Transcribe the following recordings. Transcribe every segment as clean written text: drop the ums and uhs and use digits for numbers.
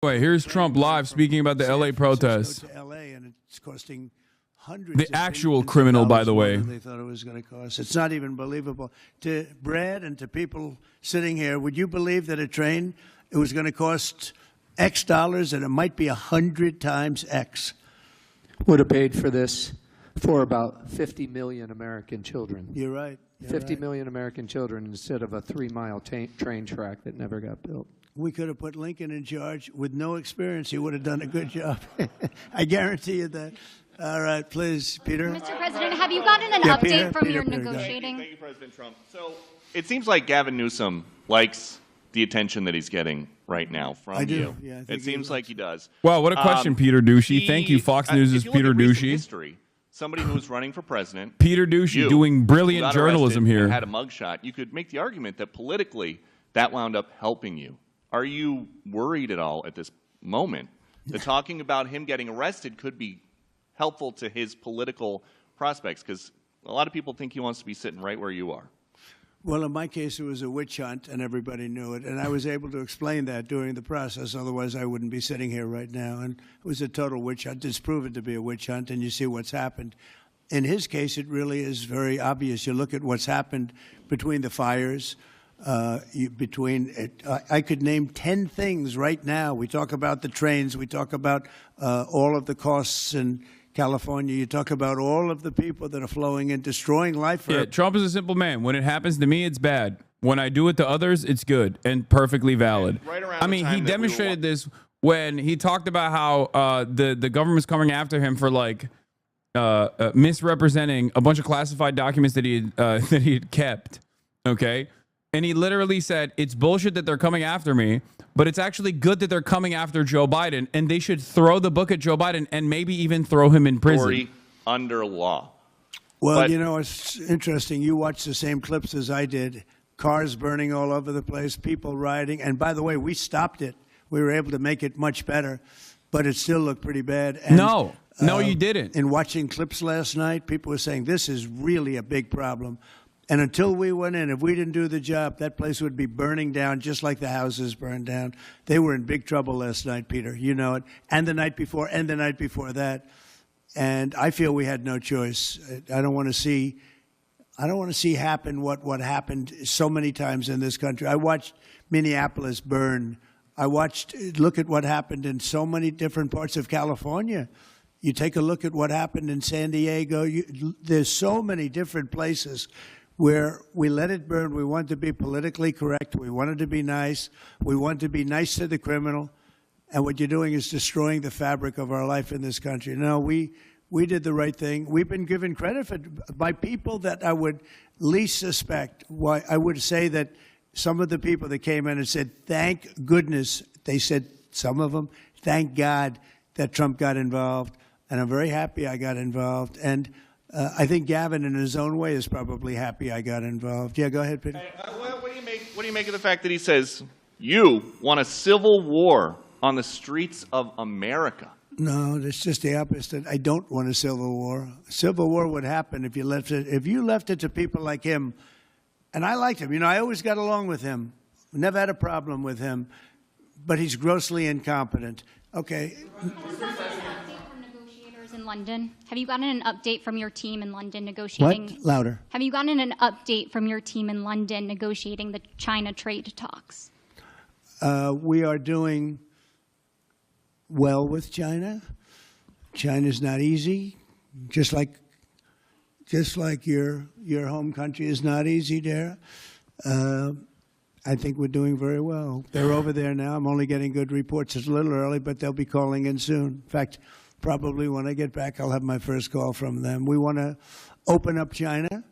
Wait, here's Trump live speaking about the LA protests. To LA, and it's costing hundreds. The actual criminal, by the way. They thought it was going to cost. It's not even believable. To Brad and to people sitting here, would you believe that a train, it was going to cost X dollars and it might be 100 times X? Would have paid for this for about 50 million American children. You're right. 50 million American children instead of a 3-mile train track that never got built. We could have put Lincoln in charge with no experience. He would have done a good job. I guarantee you that. All right, please, Peter. Mr. President, have you gotten an update from your negotiating? Thank you, President Trump. So it seems like Gavin Newsom likes the attention that he's getting right now from you. Yeah, it seems like he does. Wow, what a question, Peter Ducey. Thank you, Fox News' Peter Ducey. History, somebody who was running for president, Peter Ducey doing brilliant journalism here. Had a mugshot. You could make the argument that politically that wound up helping you. Are you worried at all at this moment that talking about him getting arrested could be helpful to his political prospects? Because a lot of people think he wants to be sitting right where you are. Well, in my case, it was a witch hunt, and everybody knew it. And I was able to explain that during the process. Otherwise, I wouldn't be sitting here right now. And it was a total witch hunt. It's proven to be a witch hunt, and you see what's happened. In his case, it really is very obvious. You look at what's happened between the fires. I could name 10 things right now. We talk about the trains. We talk about all of the costs in California. You talk about all of the people that are flowing and destroying life. Yeah, Trump is a simple man. When it happens to me, it's bad. When I do it to others, it's good and perfectly valid. Right around I mean, he demonstrated this when he talked about how the government's coming after him for like misrepresenting a bunch of classified documents that he had kept. Okay. And he literally said, it's bullshit that they're coming after me, but it's actually good that they're coming after Joe Biden, and they should throw the book at Joe Biden and maybe even throw him in prison. Under law. Well, you know, it's interesting. You watched the same clips as I did. Cars burning all over the place, people rioting. And by the way, we stopped it. We were able to make it much better, but it still looked pretty bad. And, no, you didn't. In watching clips last night, people were saying this is really a big problem. And until we went in, if we didn't do the job, that place would be burning down just like the houses burned down. They were in big trouble last night, Peter. You know it. And the night before, and the night before that. And I feel we had no choice. I don't want to see happen what happened so many times in this country. I watched Minneapolis burn. Look at what happened in so many different parts of California. You take a look at what happened in San Diego. There's so many different places where we let it burn. We want to be politically correct. We wanted to be nice. We want to be nice to the criminal. And what you're doing is destroying the fabric of our life in this country. No, we did the right thing. We've been given credit by people that I would least suspect. Why I would say that some of the people that came in and said, thank goodness, they said, some of them, thank God that Trump got involved. And I'm very happy I got involved. And I think Gavin, in his own way, is probably happy I got involved. Yeah, go ahead, Peter. What do you make of the fact that he says you want a civil war on the streets of America? No, it's just the opposite. I don't want a civil war. A civil war would happen if you left it. If you left it to people like him, and I liked him. You know, I always got along with him. Never had a problem with him. But he's grossly incompetent. Okay. In London, have you gotten an update from your team in London negotiating? What? Louder. Have you gotten an update from your team in London negotiating the China trade talks? We are doing well with China. China's not easy, just like your home country is not easy, Dara. I think we're doing very well. They're over there now. I'm only getting good reports. It's a little early, but they'll be calling in soon. In fact, probably when I get back, I'll have my first call from them. We want to open up China.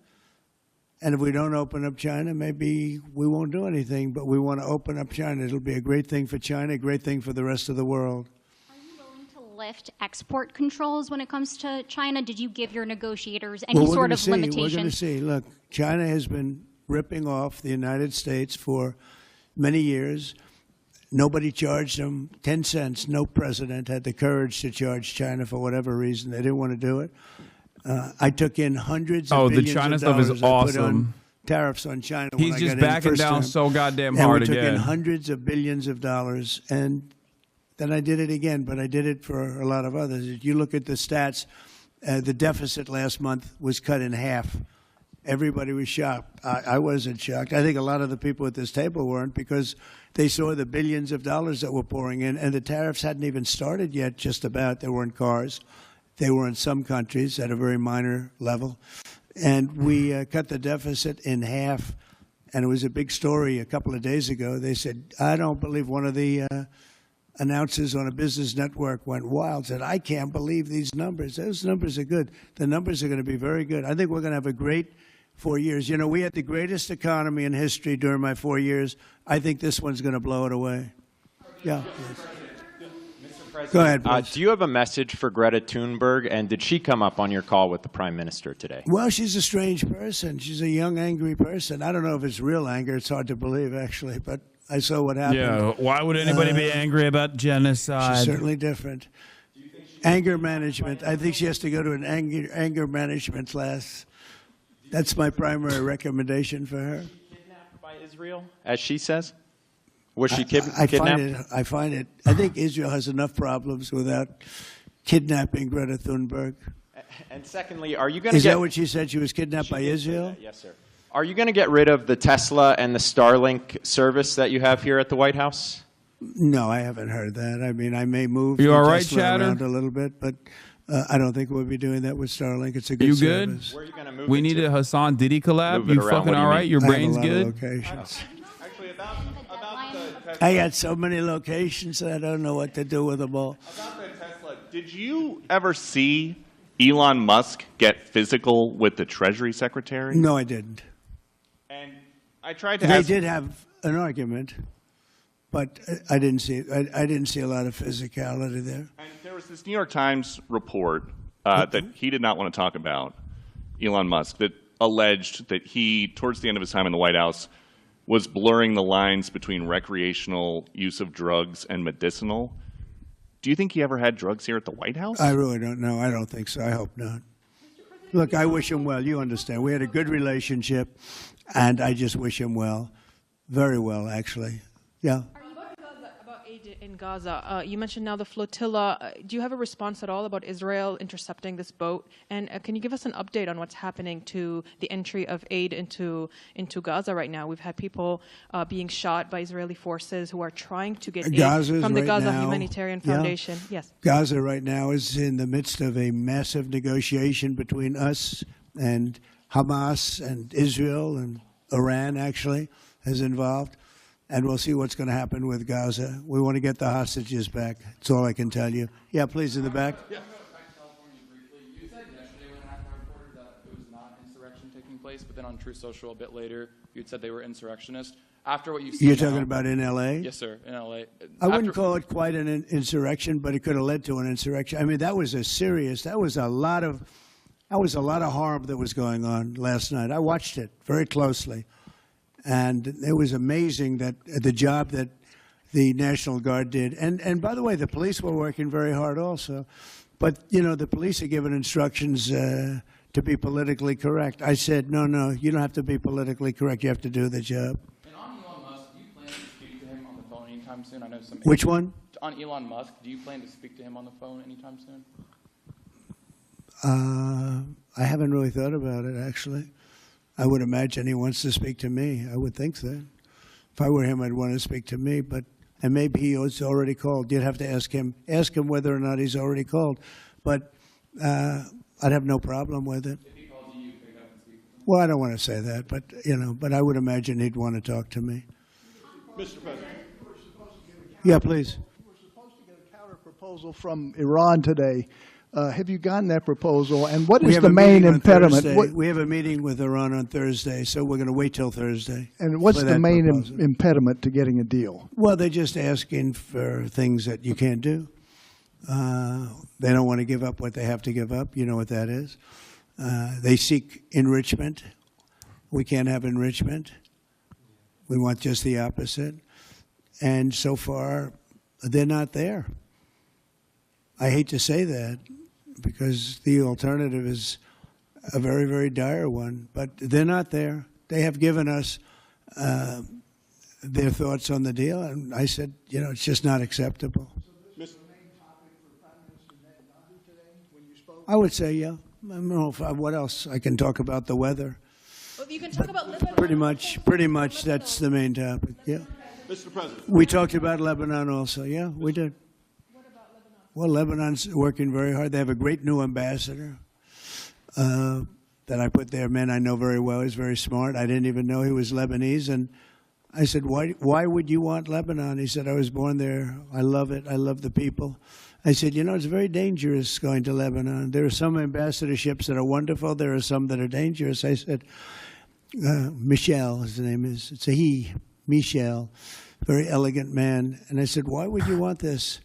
And if we don't open up China, maybe we won't do anything. But we want to open up China. It'll be a great thing for China, a great thing for the rest of the world. Are you willing to lift export controls when it comes to China? Did you give your negotiators any sort of limitations? We're going to see. Look, China has been ripping off the United States for many years. Nobody charged them 10 cents. No president had the courage to charge China for whatever reason. They didn't want to do it. I took in hundreds of billions the China of stuff dollars. is awesome. Tariffs on China. He's just backing down so goddamn hard again. And we took in hundreds of billions of dollars. And then I did it again, but I did it for a lot of others. If you look at the stats, the deficit last month was cut in half. Everybody was shocked. I wasn't shocked. I think a lot of the people at this table weren't, because they saw the billions of dollars that were pouring in, and the tariffs hadn't even started yet, just about. They were in cars. They were in some countries at a very minor level. And we cut the deficit in half, and it was a big story a couple of days ago. They said, I don't believe, one of the announcers on a business network went wild, said, I can't believe these numbers. Those numbers are good. The numbers are going to be very good. I think we're going to have a great 4 years. You know, we had the greatest economy in history during my 4 years. I think this one's going to blow it away. Yeah. Go ahead, please. Do you have a message for Greta Thunberg, and did she come up on your call with the Prime Minister today? Well, she's a strange person. She's a young, angry person. I don't know if it's real anger. It's hard to believe, actually, but I saw what happened. Yeah, why would anybody be angry about genocide? She's certainly different. Anger management. I think she has to go to an anger management class. That's my primary recommendation for her. Kidnapped by Israel, as she says? Was she kidnapped? I find it. I think Israel has enough problems without kidnapping Greta Thunberg. And secondly, are you going to Is that what she said? She was kidnapped by Israel? Yes, sir. Are you going to get rid of the Tesla and the Starlink service that you have here at the White House? No, I haven't heard that. I mean, I may move You all right, Tesla Chatter? around a little bit, but I don't think we'll be doing that with Starlink. It's a good You service. good? Where are you going to move We it need to? a Hassan Diddy collab. Move it You around. fucking What do you all right? mean? Your I have a brain's lot of good? locations. Actually, about the Tesla. I got so many locations that I don't know what to do with them all. About the Tesla, did you ever see Elon Musk get physical with the Treasury Secretary? No, I didn't. And I tried to They ask. did have an argument, but I didn't see. I didn't see a lot of physicality there. And there was this New York Times report that he did not want to talk about, Elon Musk, that alleged that he, towards the end of his time in the White House, was blurring the lines between recreational use of drugs and medicinal. Do you think he ever had drugs here at the White House? I really don't know. I don't think so. I hope not. Look, I wish him well. You understand. We had a good relationship, and I just wish him well. Very well, actually. Yeah. About aid in Gaza, you mentioned now the flotilla. Do you have a response at all about Israel intercepting this boat? And can you give us an update on what's happening to the entry of aid into Gaza right now? We've had people being shot by Israeli forces who are trying to get aid from the Gaza Humanitarian Foundation. Yes. Gaza right now is in the midst of a massive negotiation between us and Hamas and Israel, and Iran actually is involved. And we'll see what's going to happen with Gaza. We want to get the hostages back. That's all I can tell you. Yeah, please, in the back. Yeah. Back to California briefly. You said yesterday when I reported that it was not insurrection taking place, but then on True Social a bit later, you'd said they were insurrectionists. After what you've seen You're talking about in L.A.? Yes, sir, in L.A. I wouldn't call it quite an insurrection, but it could have led to an insurrection. I mean, that was a lot of harm that was going on last night. I watched it very closely. And it was amazing that the job that the National Guard did. And by the way, the police were working very hard also. But, you know, the police are given instructions to be politically correct. I said, no, you don't have to be politically correct. You have to do the job. And on Elon Musk, do you plan to speak to him on the phone anytime soon? I know some. Which one? On Elon Musk, do you plan to speak to him on the phone anytime soon? I haven't really thought about it, actually. I would imagine he wants to speak to me. I would think that. If I were him, I'd want to speak to me. And maybe he was already called. You'd have to ask him whether or not he's already called. But I'd have no problem with it. If he calls you, pick up and speak with him. Well, I don't want to say that, but I would imagine he'd want to talk to me. Mr. President. Yeah, please. We're supposed to get a counter proposal from Iran today. Have you gotten that proposal? And what is the main impediment? We have a meeting with Iran on Thursday, so we're going to wait till Thursday. And what's for the that main proposal. impediment to getting a deal? Well, they're just asking for things that you can't do. They don't want to give up what they have to give up. You know what that is. They seek enrichment. We can't have enrichment. We want just the opposite. And so far, they're not there. I hate to say that because the alternative is a very, very dire one. But they're not there. They have given us their thoughts on the deal. And I said, it's just not acceptable. So this I would say, yeah. I don't know what else I can talk about. The weather. Well, you can talk about Lebanon. Pretty much that's the main topic. Yeah. Mr. President. We talked about Lebanon also. Yeah, we did. What about Lebanon? Well, Lebanon's working very hard. They have a great new ambassador that I put there. Man I know very well. He's very smart. I didn't even know he was Lebanese. And I said, why would you want Lebanon? He said, I was born there. I love it. I love the people. I said, you know, it's very dangerous going to Lebanon. There are some ambassadorships that are wonderful. There are some that are dangerous. I said, Michel, his name is. It's a he, Michel, very elegant man. And I said, why would you want this?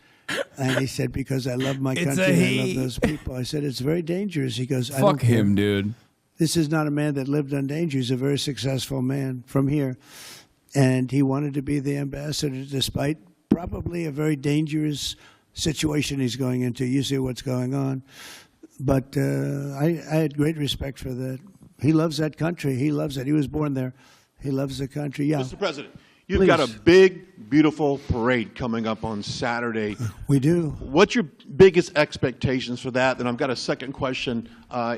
And he said, because I love my country and I love those people. I said, it's very dangerous. He goes, I don't Fuck him, dude. This is not a man that lived on danger. He's a very successful man from here. And he wanted to be the ambassador despite probably a very dangerous situation he's going into. You see what's going on. But I had great respect for that. He loves that country. He loves it. He was born there. He loves the country. Yeah. Mr. President, you've got a big, beautiful parade coming up on Saturday. We do. What's your biggest expectations for that? And I've got a second question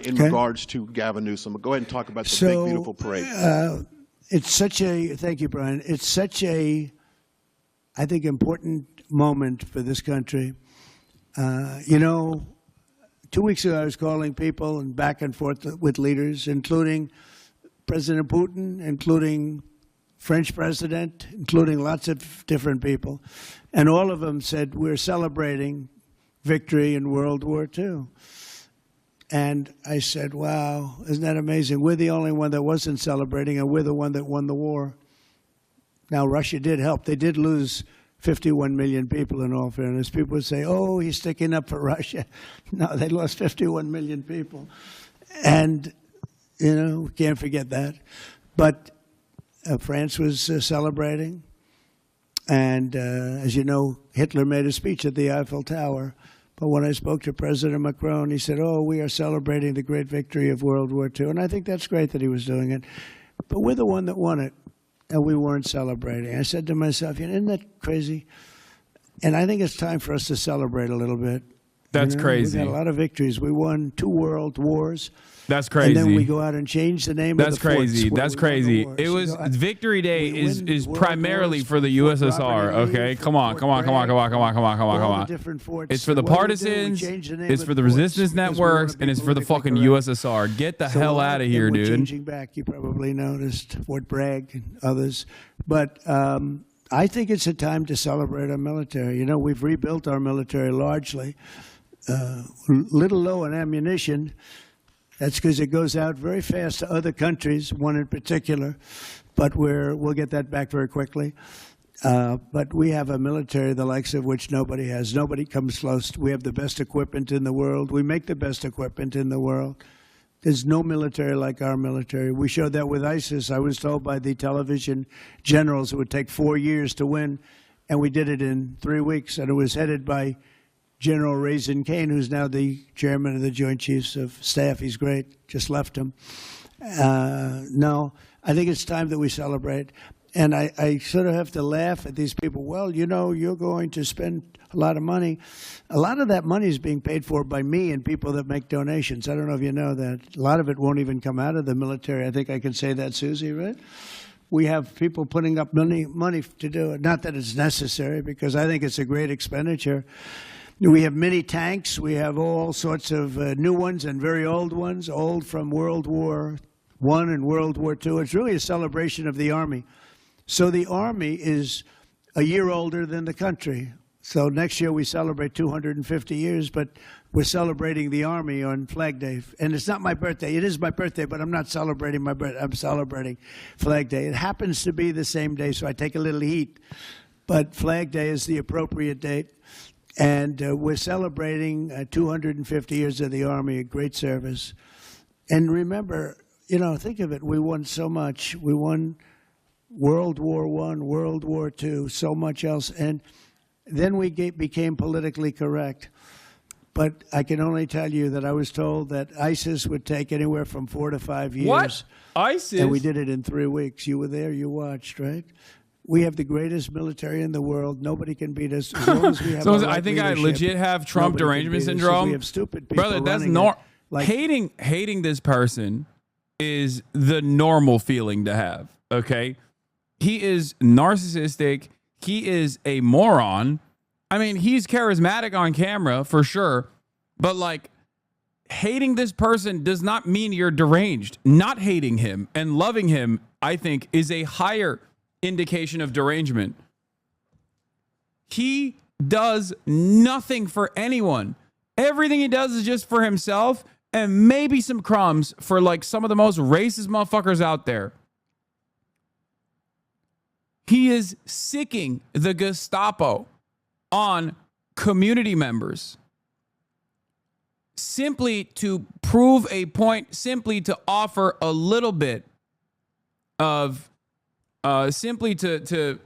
in regards to Gavin Newsom. Go ahead and talk about the big, beautiful parade. It's such a, thank you, Brian. It's such a, I think, important moment for this country. You know, 2 weeks ago I was calling people and back and forth with leaders, including President Putin, including French president, including lots of different people. And all of them said, we're celebrating victory in World War II. And I said, wow, isn't that amazing? We're the only one that wasn't celebrating, and we're the one that won the war. Now, Russia did help. They did lose 51 million people, in all fairness. People would say, oh, he's sticking up for Russia. No, they lost 51 million people. And, you know, we can't forget that. But France was celebrating. And, as you know, Hitler made a speech at the Eiffel Tower. But when I spoke to President Macron, he said, oh, we are celebrating the great victory of World War II. And I think that's great that he was doing it. But we're the one that won it, and we weren't celebrating. I said to myself, you know, isn't that crazy? And I think it's time for us to celebrate a little bit. That's crazy. We got a lot of victories. We won 2 world wars. That's crazy. And then we go out and change the name of the crazy. forts. That's crazy. It was Victory Day is primarily for the USSR. Okay, come on. It's for the partisans. It's for the resistance networks, and it's for the fucking USSR. Get the hell out of here, dude. Changing back. You probably noticed Fort Bragg and others, but I think it's a time to celebrate our military. You know, we've rebuilt our military largely. Little low on ammunition. That's because it goes out very fast to other countries, one in particular, but we'll get that back very quickly. But we have a military the likes of which nobody has. Nobody comes close. We have the best equipment in the world. We make the best equipment in the world. There's no military like our military. We showed that with ISIS. I was told by the television generals it would take 4 years to win, and we did it in 3 weeks, and it was headed by General Raisin Kane, who's now the chairman of the Joint Chiefs of Staff. He's great. Just left him. No, I think it's time that we celebrate. And I sort of have to laugh at these people. Well, you know, you're going to spend a lot of money. A lot of that money is being paid for by me and people that make donations. I don't know if you know that. A lot of it won't even come out of the military. I think I can say that, Susie, right? We have people putting up money to do it. Not that it's necessary, because I think it's a great expenditure. We have mini tanks. We have all sorts of new ones and very old ones, old from World War I and World War II. It's really a celebration of the Army. So the Army is a year older than the country. So next year we celebrate 250 years, but we're celebrating the Army on Flag Day. And it's not my birthday. It is my birthday, but I'm not celebrating my birthday. I'm celebrating Flag Day. It happens to be the same day, so I take a little heat. But Flag Day is the appropriate date. And we're celebrating 250 years of the Army, a great service. And remember, you know, think of it. We won so much. We won World War I, World War II, so much else. And then we became politically correct. But I can only tell you that I was told that ISIS would take anywhere from 4 to 5 years. What? ISIS? And we did it in 3 weeks. You were there. You watched, right? We have the greatest military in the world. Nobody can beat us as long as we have. So our I right think I leadership, legit have Trump nobody can derangement beat us. syndrome. We have stupid people Brother, that's running not it, like, hating this person is the normal feeling to have. Okay, he is narcissistic. He is a moron. I mean, he's charismatic on camera for sure, but like, hating this person does not mean you're deranged. Not hating him and loving him, I think, is a higher indication of derangement. He does nothing for anyone. Everything he does is just for himself and maybe some crumbs for like some of the most racist motherfuckers out there. He is sicking the Gestapo on community members simply to prove a point, simply to offer a little bit of, simply to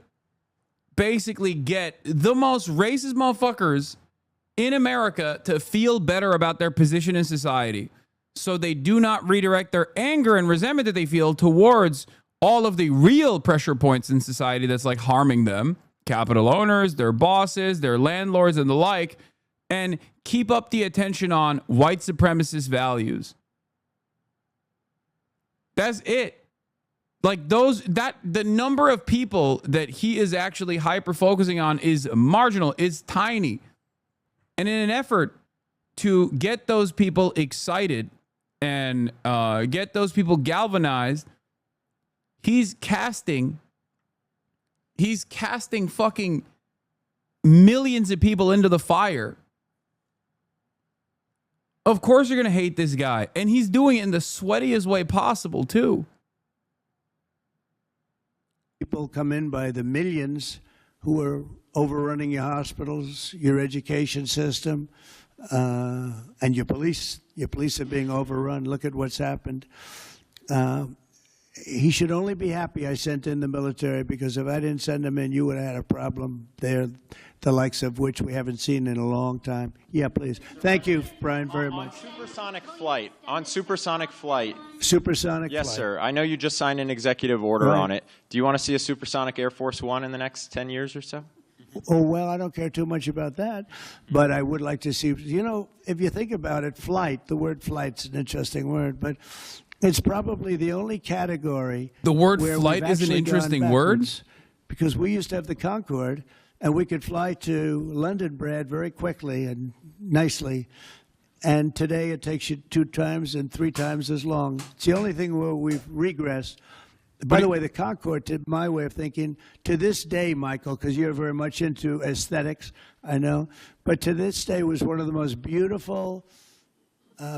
basically get the most racist motherfuckers in America to feel better about their position in society, so they do not redirect their anger and resentment that they feel towards all of the real pressure points in society that's like harming them, capital owners, their bosses, their landlords, and the like, and keep up the attention on white supremacist values. That's it. Like the number of people that he is actually hyper focusing on is marginal, is tiny. And in an effort to get those people excited and get those people galvanized, he's casting fucking millions of people into the fire. Of course you're going to hate this guy. And he's doing it in the sweatiest way possible, too. People come in by the millions who are overrunning your hospitals, your education system, and your police. Your police are being overrun. Look at what's happened. He should only be happy I sent in the military, because if I didn't send him in, you would have had a problem there, the likes of which we haven't seen in a long time. Yeah, please. Thank you, Brian, very much. On supersonic flight. Supersonic Yes, flight. sir. I know you just signed an executive order Right. on it. Do you want to see a supersonic Air Force One in the next 10 years or so? Oh, well, I don't care too much about that, but I would like to see, if you think about it, flight, the word flight's an interesting word, but it's probably the only category. The word where flight we've is an actually interesting gone word? backwards, because we used to have the Concorde, and we could fly to London, Brad, very quickly and nicely. And today it takes you 2 times and 3 times as long. It's the only thing where we've regressed. By the way, the Concorde, to my way of thinking, to this day, Michael, because you're very much into aesthetics, I know, but to this day was one of the most beautiful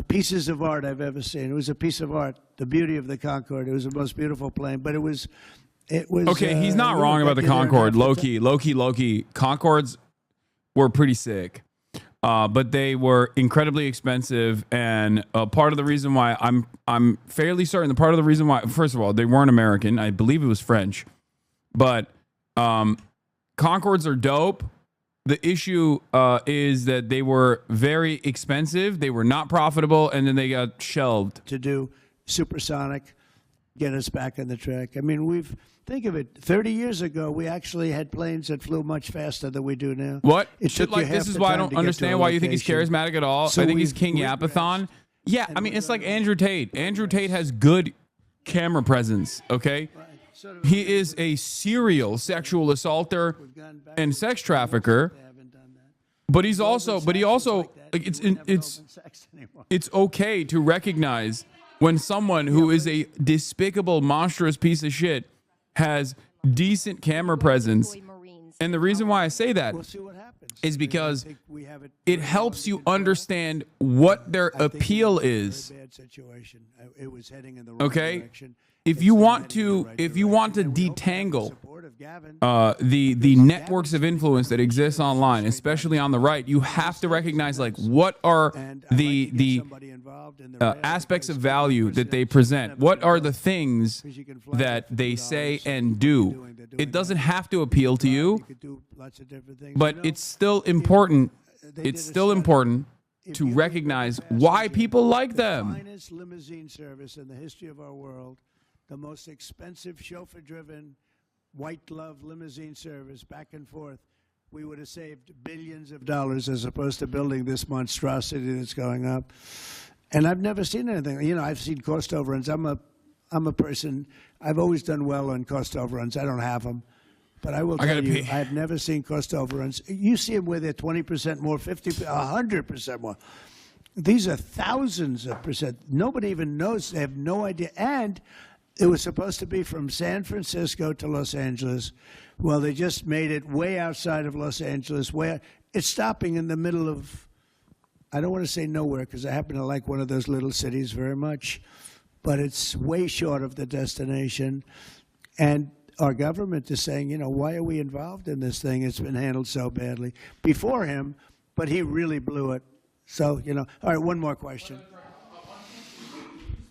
pieces of art I've ever seen. It was a piece of art, the beauty of the Concorde. It was the most beautiful plane, but it was. Okay, he's not wrong about the Concorde. Low key. Concordes were pretty sick, but they were incredibly expensive. And part of the reason why I'm fairly certain, the part of the reason why, first of all, they weren't American. I believe it was French, but Concordes are dope. The issue is that they were very expensive. They were not profitable, and then they got shelved. To do supersonic, get us back on the track. I mean, think of it. 30 years ago, we actually had planes that flew much faster than we do now. What? It Shit took you like this half is the why I time don't to get to understand a why you think he's location. charismatic at all. So I think he's we've King regressed. Yapathon. Yeah, I mean, it's like Andrew Tate. Andrew Tate has good camera presence, okay? He is a serial sexual assaulter and sex trafficker. But he also like, it's okay to recognize when someone who is a despicable, monstrous piece of shit has decent camera presence. And the reason why I say that is because it helps you understand what their appeal is. Okay? If you want to detangle the networks of influence that exist online, especially on the right, you have to recognize like what are the aspects of value that they present. What are the things that they say and do? It doesn't have to appeal to you, but it's still important. It's still important to recognize why people like them. Finest limousine service in the history of our world. The most expensive chauffeur-driven white glove limousine service back and forth, we would have saved billions of dollars as opposed to building this monstrosity that's going up. And I've never seen anything. You know, I've seen cost overruns. I'm a person, I've always done well on cost overruns. I don't have them. But I will tell you, I've never seen cost overruns. You see them where they're 20% more, 50%, 100% more. These are thousands of percent. Nobody even knows. They have no idea. And it was supposed to be from San Francisco to Los Angeles. Well, they just made it way outside of Los Angeles. It's stopping in the middle of, I don't want to say nowhere because I happen to like one of those little cities very much, but it's way short of the destination. And our government is saying, you know, why are we involved in this thing? It's been handled so badly before him, but he really blew it. So, you know, all right, one more question.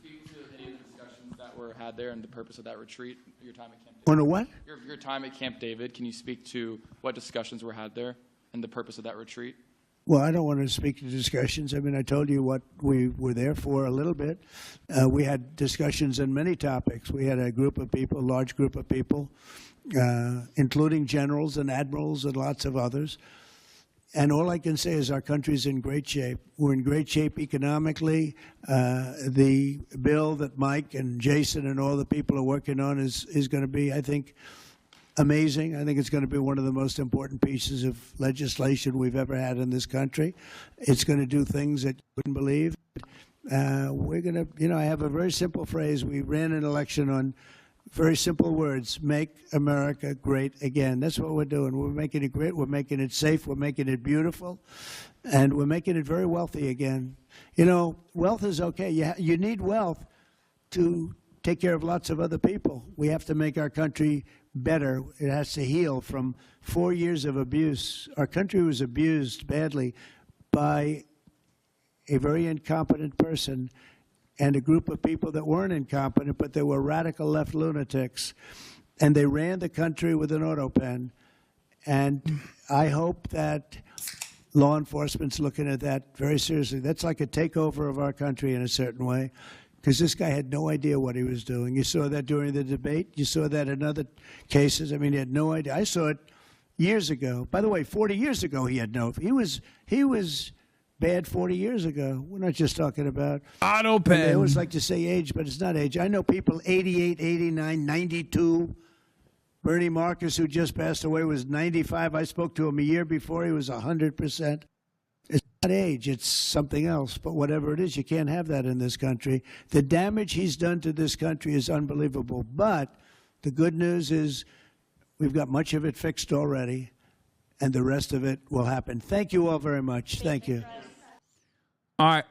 Speak to any of the discussions that were had there and the purpose of that retreat, your time at Camp David. On a what? Your time at Camp David. Can you speak to what discussions were had there and the purpose of that retreat? Well, I don't want to speak to discussions. I mean, I told you what we were there for a little bit. We had discussions on many topics. We had a group of people, a large group of people, including generals and admirals and lots of others. And all I can say is our country's in great shape. We're in great shape economically. The bill that Mike and Jason and all the people are working on is going to be, I think, amazing. I think it's going to be one of the most important pieces of legislation we've ever had in this country. It's going to do things that you wouldn't believe. We're going to, you know, I have a very simple phrase. We ran an election on very simple words: make America great again. That's what we're doing. We're making it great. We're making it safe. We're making it beautiful. And we're making it very wealthy again. You know, wealth is okay. You need wealth to take care of lots of other people. We have to make our country better. It has to heal from 4 years of abuse. Our country was abused badly by a very incompetent person and a group of people that weren't incompetent, but they were radical left lunatics. And they ran the country with an auto pen. And I hope that law enforcement's looking at that very seriously. That's like a takeover of our country in a certain way, because this guy had no idea what he was doing. You saw that during the debate. You saw that in other cases. I mean, he had no idea. I saw it years ago. By the way, 40 years ago, he had no. He was bad 40 years ago. We're not just talking about auto pen. They always like to say age, but it's not age. I know people 88, 89, 92. Bernie Marcus, who just passed away, was 95. I spoke to him a year before. He was 100%. It's not age. It's something else. But whatever it is, you can't have that in this country. The damage he's done to this country is unbelievable. But the good news is we've got much of it fixed already, and the rest of it will happen. Thank you all very much. Thank you. All right.